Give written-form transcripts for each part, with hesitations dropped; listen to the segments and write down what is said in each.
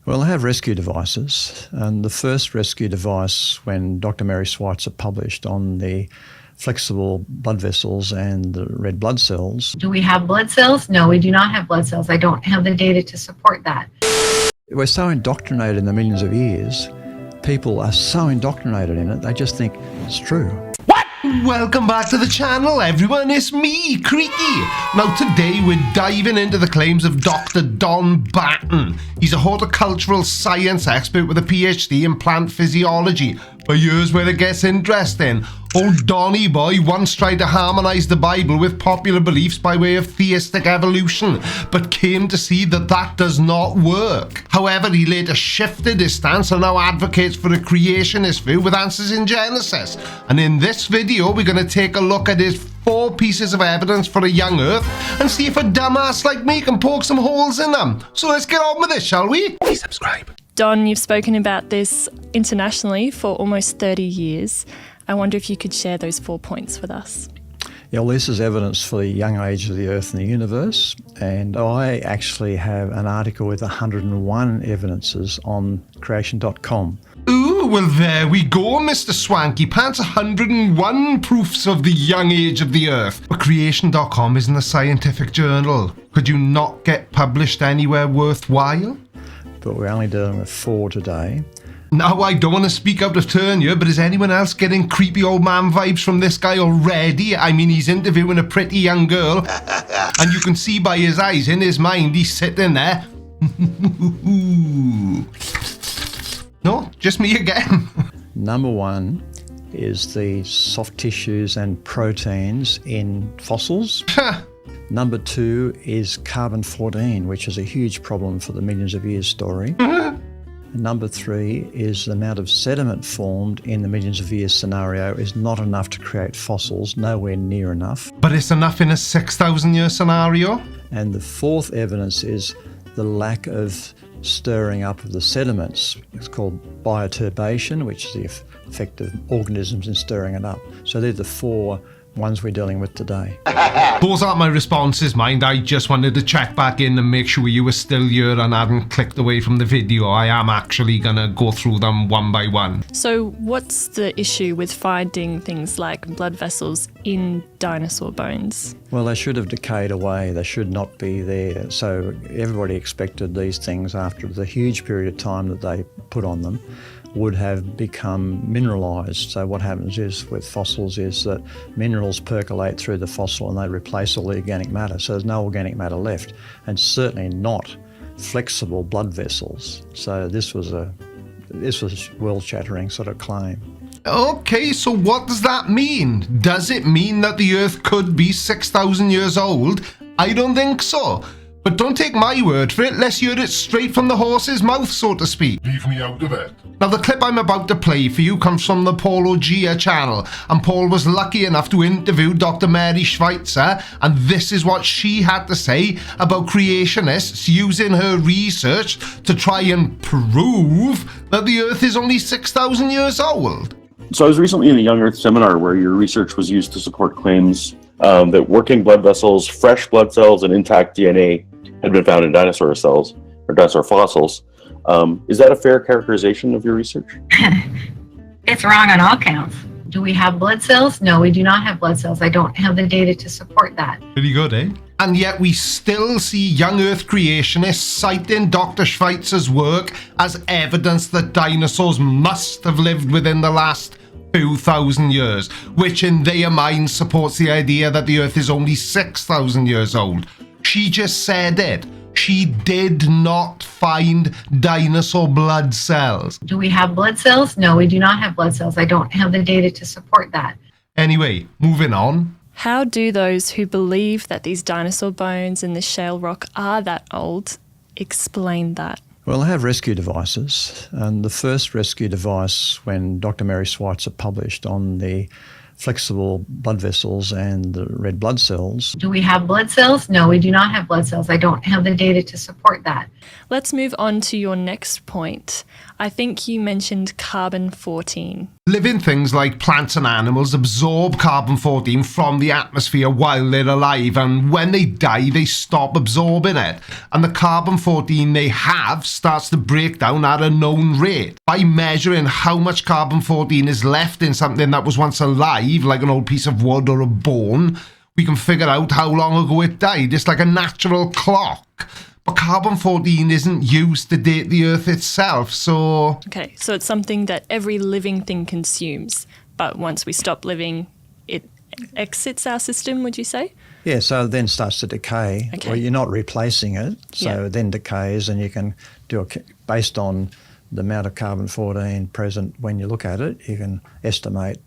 Well, I have rescue devices, and the first rescue device when Dr. Mary Schweitzer published on the flexible blood vessels and the red blood cells. Do we have blood cells? No, we do not have blood cells. I don't have the data to support that. We're so indoctrinated in the millions of years, people are so indoctrinated in it, they just think it's true. Welcome back to the channel, everyone. It's me, Creaky. Now today we're diving into the claims of Dr. Don Batten. He's a horticultural science expert with a PhD in plant physiology. But here's where it gets interesting. Old Donny boy once tried to harmonise the Bible with popular beliefs by way of theistic evolution, but came to see that that does not work. However, he later shifted his stance and now advocates for a creationist view with answers in Genesis. And in this video, we're going to take a look at his 4 pieces of evidence for a young Earth and see if a dumbass like me can poke some holes in them. So let's get on with this, shall we? Please subscribe. Don, you've spoken about this internationally for almost 30 years. I wonder if you could share those 4 points with us. Yeah, well, this is evidence for the young age of the Earth and the universe, and I actually have an article with 101 evidences on creation.com. Ooh, well there we go, Mr. Swanky Pants. 101 proofs of the young age of the Earth. But creation.com isn't a scientific journal. Could you not get published anywhere worthwhile? But we're only dealing with 4 today. Now, I don't want to speak out of turn here, but is anyone else getting creepy old man vibes from this guy already? I mean, he's interviewing a pretty young girl, and you can see by his eyes, in his mind, he's sitting there. No, just me again. Number 1 is the soft tissues and proteins in fossils. Number 2 is carbon-14, which is a huge problem for the millions of years story. Number 3 is the amount of sediment formed in the millions of years scenario is not enough to create fossils, nowhere near enough. But it's enough in a 6,000 year scenario? And the 4th evidence is the lack of stirring up of the sediments. It's called bioturbation, which is the effect of organisms in stirring it up. So they're the 4 ones we're dealing with today. Those aren't my responses, mind. I just wanted to check back in and make sure you were still here and hadn't clicked away from the video. I am actually gonna go through them one by one. So what's the issue with finding things like blood vessels in dinosaur bones? Well, they should have decayed away. They should not be there. So everybody expected these things after the huge period of time that they put on them would have become mineralized. So what happens is with fossils is that minerals percolate through the fossil and they replace all the organic matter. So there's no organic matter left, and certainly not flexible blood vessels. So this was world-shattering sort of claim. Okay, so what does that mean? Does it mean that the Earth could be 6,000 years old? I don't think so. But don't take my word for it, let's hear it straight from the horse's mouth, so to speak. Leave me out of it. Now, the clip I'm about to play for you comes from the Paulo Gia channel, and Paul was lucky enough to interview Dr. Mary Schweitzer, and this is what she had to say about creationists using her research to try and prove that the Earth is only 6,000 years old. So I was recently in a Young Earth seminar where your research was used to support claims that working blood vessels, fresh blood cells, and intact DNA had been found in dinosaur cells or dinosaur fossils. Is that a fair characterization of your research? It's wrong on all counts. Do we have blood cells? No, we do not have blood cells. I don't have the data to support that. Pretty good, eh? And yet we still see young Earth creationists citing Dr. Schweitzer's work as evidence that dinosaurs must have lived within the last few thousand years, which in their minds supports the idea that the Earth is only 6,000 years old. She just said it. She did not find dinosaur blood cells. Do we have blood cells? No, we do not have blood cells. I don't have the data to support that. Anyway, moving on. How do those who believe that these dinosaur bones and this shale rock are that old explain that? Well, I have rescue devices, and the first rescue device when Dr. Mary Schweitzer published on the flexible blood vessels and the red blood cells. Do we have blood cells? No, we do not have blood cells. I don't have the data to support that. Let's move on to your next point. I think you mentioned carbon-14. Living things like plants and animals absorb carbon-14 from the atmosphere while they're alive, and when they die, they stop absorbing it. And the carbon-14 they have starts to break down at a known rate. By measuring how much carbon-14 is left in something that was once alive, like an old piece of wood or a bone, we can figure out how long ago it died. It's like a natural clock. But carbon-14 isn't used to date the Earth itself, so... Okay, so it's something that every living thing consumes, but once we stop living, it exits our system, would you say? Yeah, so then starts to decay. Okay. Well, you're not replacing it, so Yeah. then decays, and you can do based on the amount of carbon-14 present when you look at it, you can estimate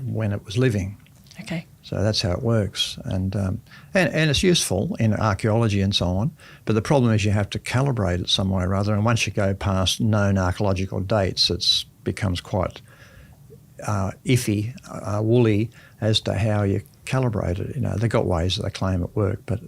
when it was living. Okay. So that's how it works, and it's useful in archaeology and so on. But the problem is you have to calibrate it some way or other, and once you go past known archaeological dates, it becomes quite iffy, woolly as to how you calibrate it. You know, they've got ways that they claim it work, but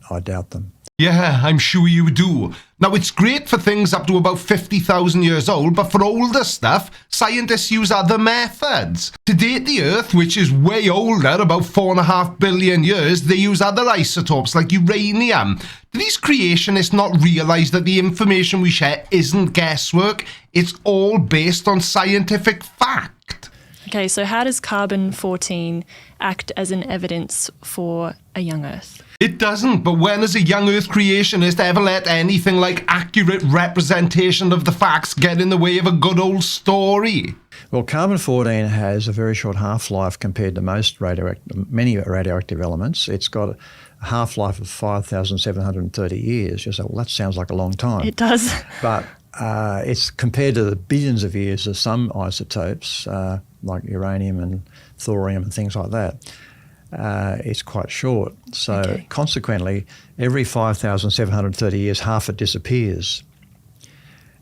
I doubt them. Yeah, I'm sure you do. Now, it's great for things up to about 50,000 years old, but for older stuff, scientists use other methods. To date the Earth, which is way older, about 4.5 billion years, they use other isotopes like uranium. Do these creationists not realise that the information we share isn't guesswork? It's all based on scientific fact. Okay, so how does carbon-14 act as an evidence for a young Earth? It doesn't, but when has a young Earth creationist ever let anything like accurate representation of the facts get in the way of a good old story? Well, carbon-14 has a very short half-life compared to many radioactive elements. It's got a half-life of 5,730 years. You say, well, that sounds like a long time. It does. But it's compared to the billions of years of some isotopes, like uranium and thorium and things like that. It's quite short. So consequently, every 5,730 years, half it disappears.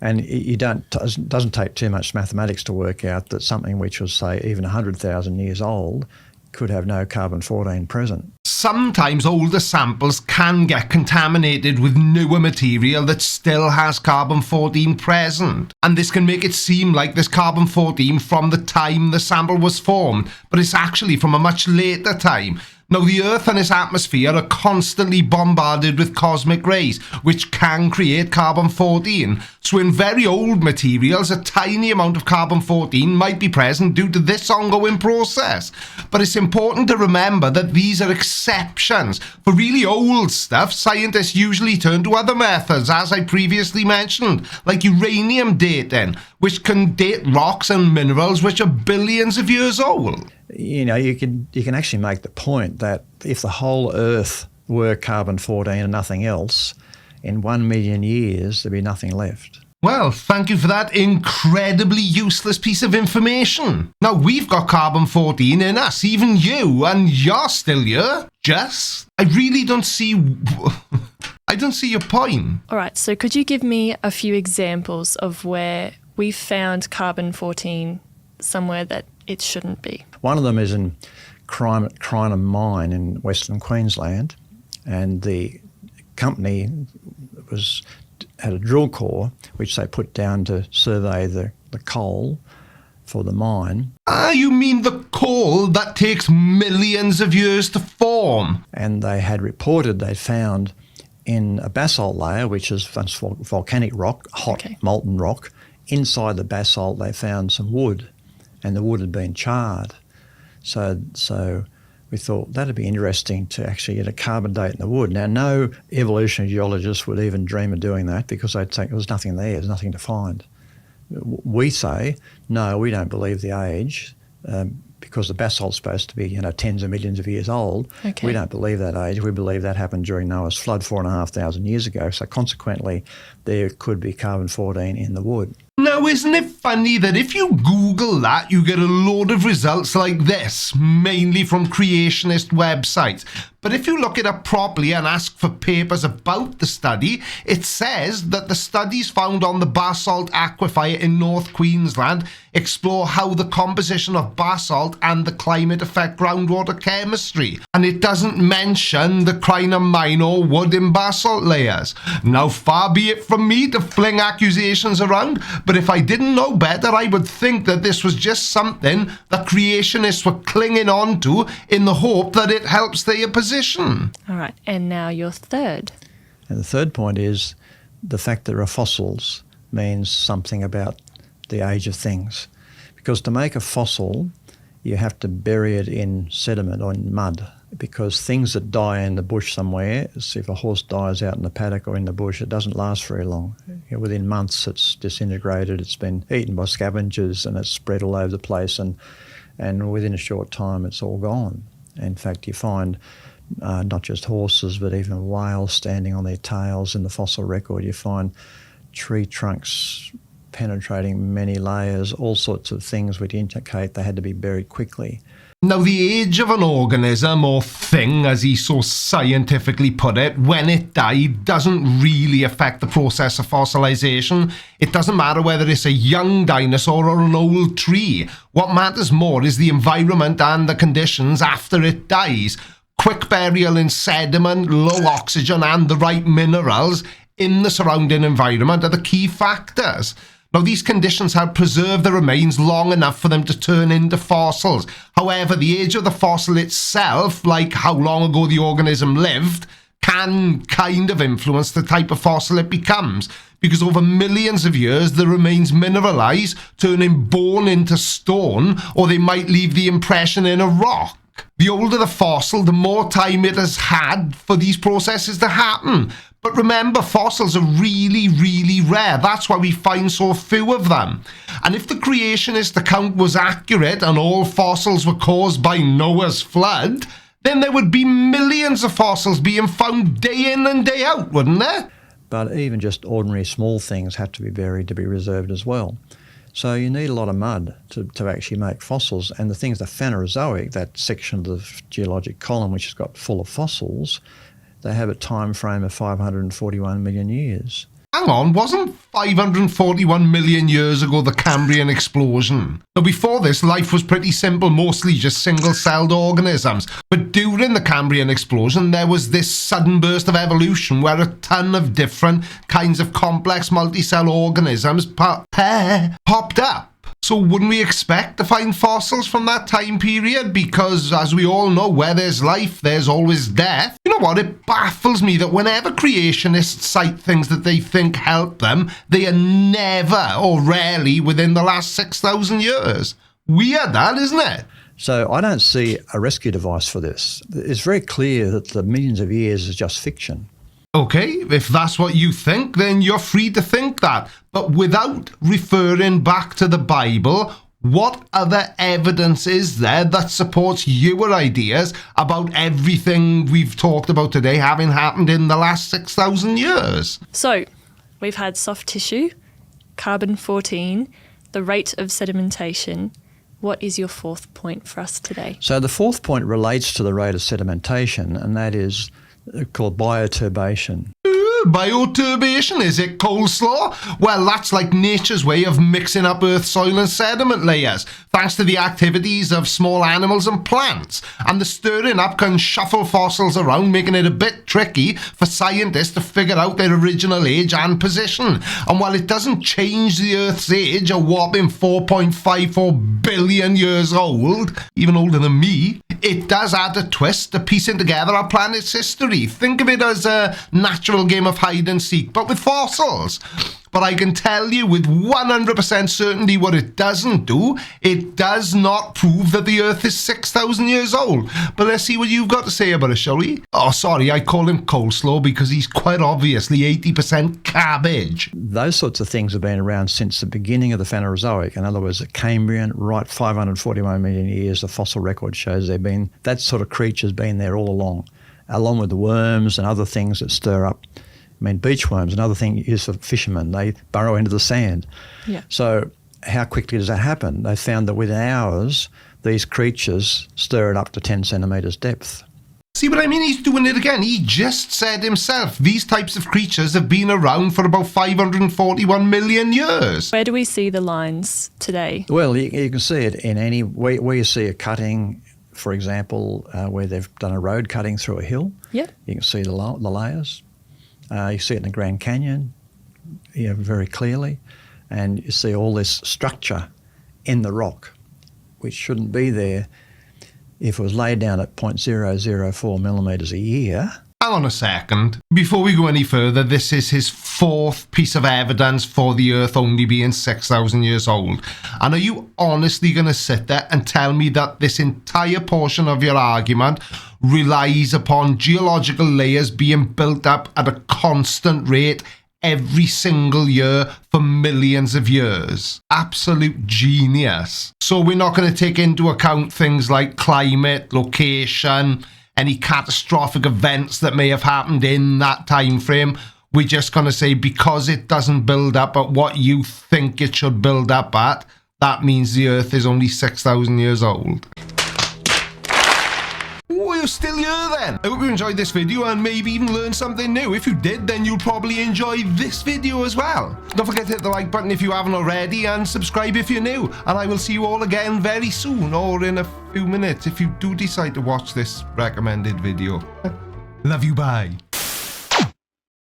And it doesn't take too much mathematics to work out that something which was, say, even 100,000 years old could have no carbon-14 present. Sometimes older samples can get contaminated with newer material that still has carbon-14 present. And this can make it seem like there's carbon-14 from the time the sample was formed, but it's actually from a much later time. Now, the Earth and its atmosphere are constantly bombarded with cosmic rays, which can create carbon-14. So in very old materials, a tiny amount of carbon-14 might be present due to this ongoing process. But it's important to remember that these are exceptions. For really old stuff, scientists usually turn to other methods, as I previously mentioned, like uranium dating, which can date rocks and minerals which are billions of years old. You know, you can actually make the point that if the whole Earth were carbon-14 and nothing else, in 1 million years there'd be nothing left. Well, thank you for that incredibly useless piece of information. Now, we've got carbon-14 in us, even you, and you're still here. Just, I really don't see... I don't see your point. All right, so could you give me a few examples of where we found carbon-14 somewhere that it shouldn't be? One of them is in Crinum Mine in Western Queensland, and the company had a drill core which they put down to survey the coal for the mine. Ah, you mean the coal that takes millions of years to form? And they had reported they found in a basalt layer, which is volcanic rock, hot molten rock, inside the basalt they found some wood, and the wood had been charred. So we thought that'd be interesting to actually get a carbon date in the wood. Now, no evolutionary geologist would even dream of doing that because they'd think there was nothing there, there's nothing to find. We say, no, we don't believe the age because the basalt's supposed to be, tens of millions of years old. Okay. We don't believe that age. We believe that happened during Noah's flood 4,500 years ago. So consequently, there could be carbon-14 in the wood. Now, isn't it funny that if you Google that, you get a load of results like this, mainly from creationist websites. But if you look it up properly and ask for papers about the study, it says that the studies found on the basalt aquifer in North Queensland explore how the composition of basalt and the climate affect groundwater chemistry. And it doesn't mention the Crinum mine or wood in basalt layers. Now, far be it from me to fling accusations around, but if if I didn't know better, I would think that this was just something that creationists were clinging on to in the hope that it helps their position. All right, and now your third. And the third point is the fact there are fossils means something about the age of things. Because to make a fossil, you have to bury it in sediment or in mud, because things that die in the bush somewhere, so if a horse dies out in the paddock or in the bush, it doesn't last very long. Within months it's disintegrated, it's been eaten by scavengers and it's spread all over the place, and within a short time it's all gone. In fact, you find not just horses but even whales standing on their tails in the fossil record. You find tree trunks penetrating many layers, all sorts of things which indicate they had to be buried quickly. Now, the age of an organism, or thing, as he so scientifically put it, when it died, doesn't really affect the process of fossilization. It doesn't matter whether it's a young dinosaur or an old tree. What matters more is the environment and the conditions after it dies. Quick burial in sediment, low oxygen, and the right minerals in the surrounding environment are the key factors. Now, these conditions have preserved the remains long enough for them to turn into fossils. However, the age of the fossil itself, like how long ago the organism lived, can kind of influence the type of fossil it becomes. Because over millions of years, the remains mineralize, turning bone into stone, or they might leave the impression in a rock. The older the fossil, the more time it has had for these processes to happen. But remember, fossils are really, really rare. That's why we find so few of them. And if the creationist account was accurate and all fossils were caused by Noah's flood, then there would be millions of fossils being found day in and day out, wouldn't there? But even just ordinary small things have to be buried to be reserved as well. So you need a lot of mud to actually make fossils. And the things, the Phanerozoic, that section of the geologic column which has got full of fossils, they have a time frame of 541 million years. Hang on, wasn't 541 million years ago the Cambrian Explosion? Now, before this, life was pretty simple, mostly just single-celled organisms. But during the Cambrian Explosion, there was this sudden burst of evolution where a ton of different kinds of complex multi-cell organisms popped up. So wouldn't we expect to find fossils from that time period? Because, as we all know, where there's life, there's always death. You know what? It baffles me that whenever creationists cite things that they think help them, they are never or rarely within the last 6,000 years. Weird, that, isn't it? So I don't see a rescue device for this. It's very clear that the millions of years is just fiction. Okay, if that's what you think, then you're free to think that. But without referring back to the Bible, what other evidence is there that supports your ideas about everything we've talked about today having happened in the last 6,000 years? So, we've had soft tissue, carbon-14, the rate of sedimentation. What is your fourth point for us today? So the fourth point relates to the rate of sedimentation, and that is called bioturbation. Bioturbation, is it coleslaw? Well, that's like nature's way of mixing up earth, soil and sediment layers, thanks to the activities of small animals and plants. And the stirring up can shuffle fossils around, making it a bit tricky for scientists to figure out their original age and position. And while it doesn't change the Earth's age, a whopping 4.54 billion years old, even older than me, it does add a twist to piecing together our planet's history. Think of it as a natural game of hide and seek, but with fossils. But I can tell you with 100% certainty what it doesn't do. It does not prove that the Earth is 6,000 years old. But let's see what you've got to say about it, shall we? Oh, sorry, I call him coleslaw because he's quite obviously 80% cabbage. Those sorts of things have been around since the beginning of the Phanerozoic. In other words, the Cambrian, right 541 million years, the fossil record shows that sort of creature's been there all along with the worms and other things that stir up. I mean, beach worms, another thing is for fishermen. They burrow into the sand. Yeah. So how quickly does that happen? They found that within hours, these creatures stir it up to 10 centimetres depth. See what I mean? He's doing it again. He just said himself, these types of creatures have been around for about 541 million years. Where do we see the lines today? Well, you can see it in any where you see a cutting, for example, where they've done a road cutting through a hill. Yep. You can see the layers. You see it in the Grand Canyon, very clearly. and you see all this structure in the rock, which shouldn't be there if it was laid down at 0.004 millimetres a year. Hang on a second. Before we go any further, this is his fourth piece of evidence for the Earth only being 6,000 years old. And are you honestly going to sit there and tell me that this entire portion of your argument relies upon geological layers being built up at a constant rate every single year for millions of years? Absolute genius. So we're not going to take into account things like climate, location, any catastrophic events that may have happened in that time frame. We're just going to say because it doesn't build up at what you think it should build up at, that means the Earth is only 6,000 years old. Oh, you're still here then. I hope you enjoyed this video and maybe even learned something new. If you did, then you'll probably enjoy this video as well. Don't forget to hit the like button if you haven't already, and subscribe if you're new. And I will see you all again very soon, or in a few minutes if you do decide to watch this recommended video. Love you, bye.